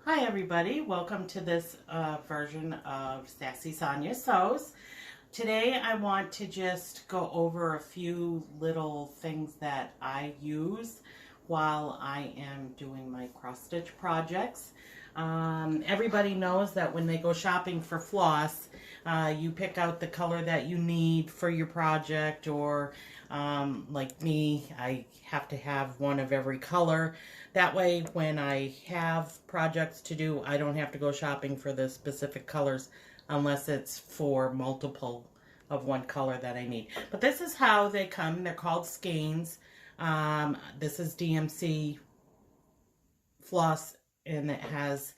Hi everybody, welcome to this version of Sassy Sonya Sews. Today I want to just go over a few little things that I use while I am doing my cross stitch projects. Everybody knows that when they go shopping for floss, you pick out the color that you need for your project, or like me, I have to have one of every color. That way, when I have projects to do, I don't have to go shopping for the specific colors unless it's for multiple of one color that I need. But this is how they come. They're called skeins. This is DMC floss, and it has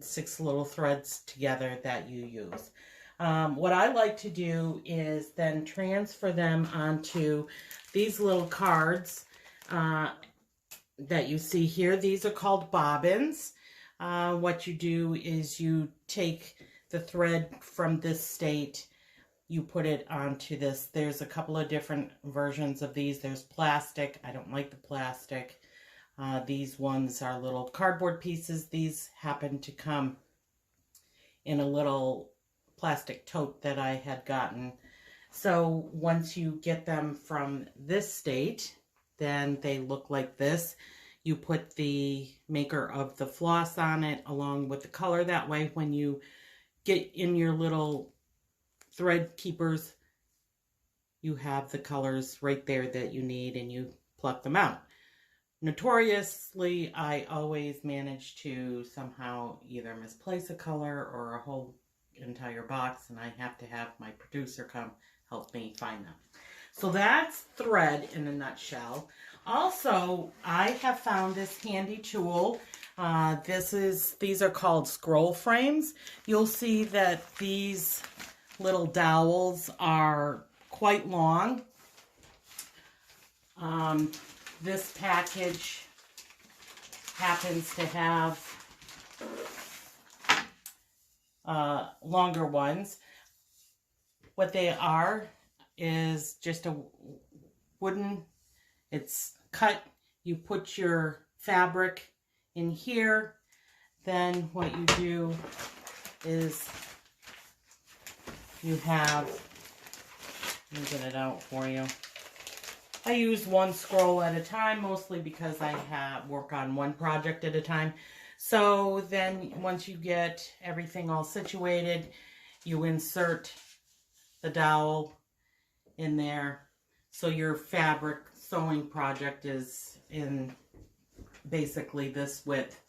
6 little threads together that you use. What I like to do is then transfer them onto these little cards that you see here. These are called bobbins. What you do is you take the thread from this state, you put it onto this. There's a couple of different versions of these. There's plastic. I don't like the plastic. These ones are little cardboard pieces. These happen to come in a little plastic tote that I had gotten. So once you get them from this state, then they look like this. You put the maker of the floss on it along with the color. That way when you get in your little thread keepers, you have the colors right there that you need and you pluck them out. Notoriously, I always manage to somehow either misplace a color or a whole entire box, and I have to have my producer come help me find them. So that's thread in a nutshell. Also, I have found this handy tool. These are called scroll frames. You'll see that these little dowels are quite long. This package happens to have longer ones. What they are is just a wooden, it's cut, you put your fabric in here, then what you do is you have, let me get it out for you. I use one scroll at a time, mostly because I work on one project at a time. So then once you get everything all situated, you insert the dowel in there. So your fabric sewing project is in basically this width.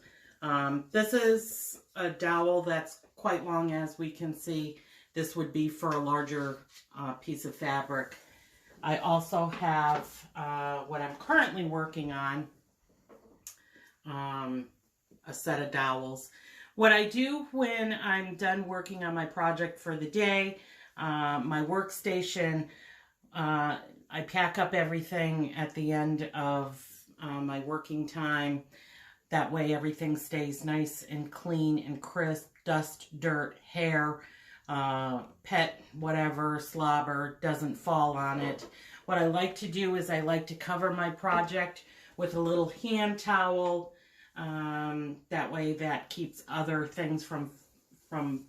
This is a dowel that's quite long, as we can see. This would be for a larger piece of fabric. I also have what I'm currently working on, a set of dowels. What I do when I'm done working on my project for the day, my workstation, I pack up everything at the end of my working time. That way everything stays nice and clean and crisp. Dust, dirt, hair, pet, whatever, slobber doesn't fall on it. What I like to do is I like to cover my project with a little hand towel. That way that keeps other things from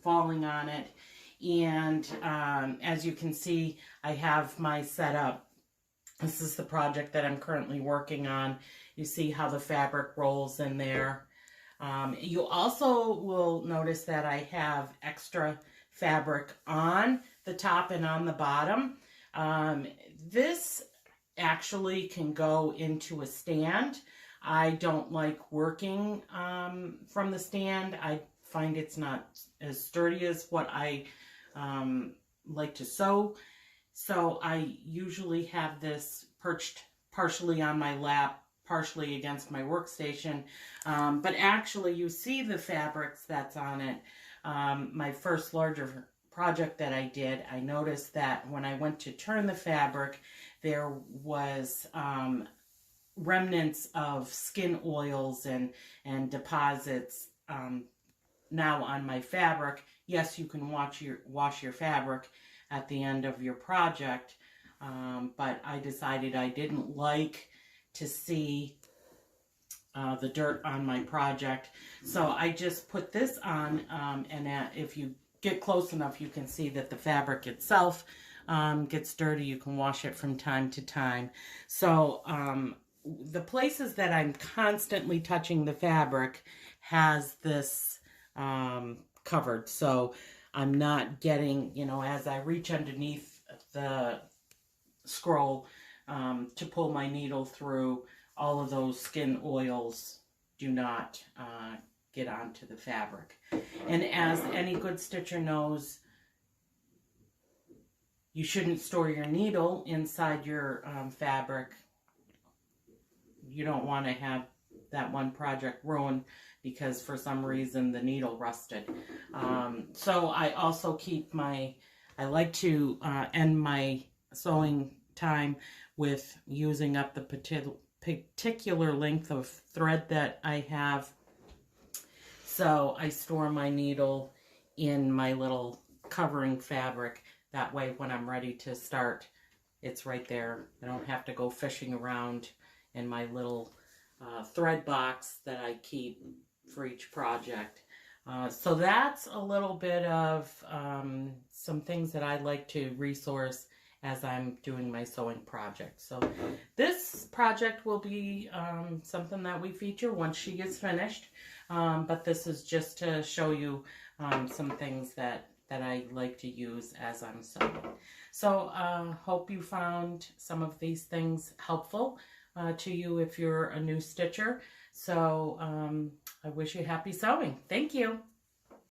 falling on it. And as you can see, I have my setup. This is the project that I'm currently working on. You see how the fabric rolls in there. You also will notice that I have extra fabric on the top and on the bottom. This actually can go into a stand. I don't like working from the stand. I find it's not as sturdy as what I like to sew. So I usually have this perched partially on my lap, partially against my workstation. But actually you see the fabrics that's on it. My first larger project that I did, I noticed that when I went to turn the fabric, there was remnants of skin oils and deposits now on my fabric. Yes, you can wash your fabric at the end of your project, but I decided I didn't like to see the dirt on my project. So I just put this on, and if you get close enough, you can see that the fabric itself gets dirty. You can wash it from time to time. So the places that I'm constantly touching the fabric has this covered. So I'm not getting, you know, as I reach underneath the scroll to pull my needle through, all of those skin oils do not get onto the fabric. And as any good stitcher knows, you shouldn't store your needle inside your fabric. You don't want to have that one project ruined because for some reason the needle rusted. So I also keep I like to end my sewing time with using up the particular length of thread that I have. So I store my needle in my little covering fabric. That way when I'm ready to start, it's right there. I don't have to go fishing around in my little thread box that I keep for each project. So that's a little bit of some things that I like to resource as I'm doing my sewing project. So this project will be something that we feature once she gets finished. But this is just to show you some things that I like to use as I'm sewing. So hope you found some of these things helpful to you if you're a new stitcher. So I wish you happy sewing. Thank you.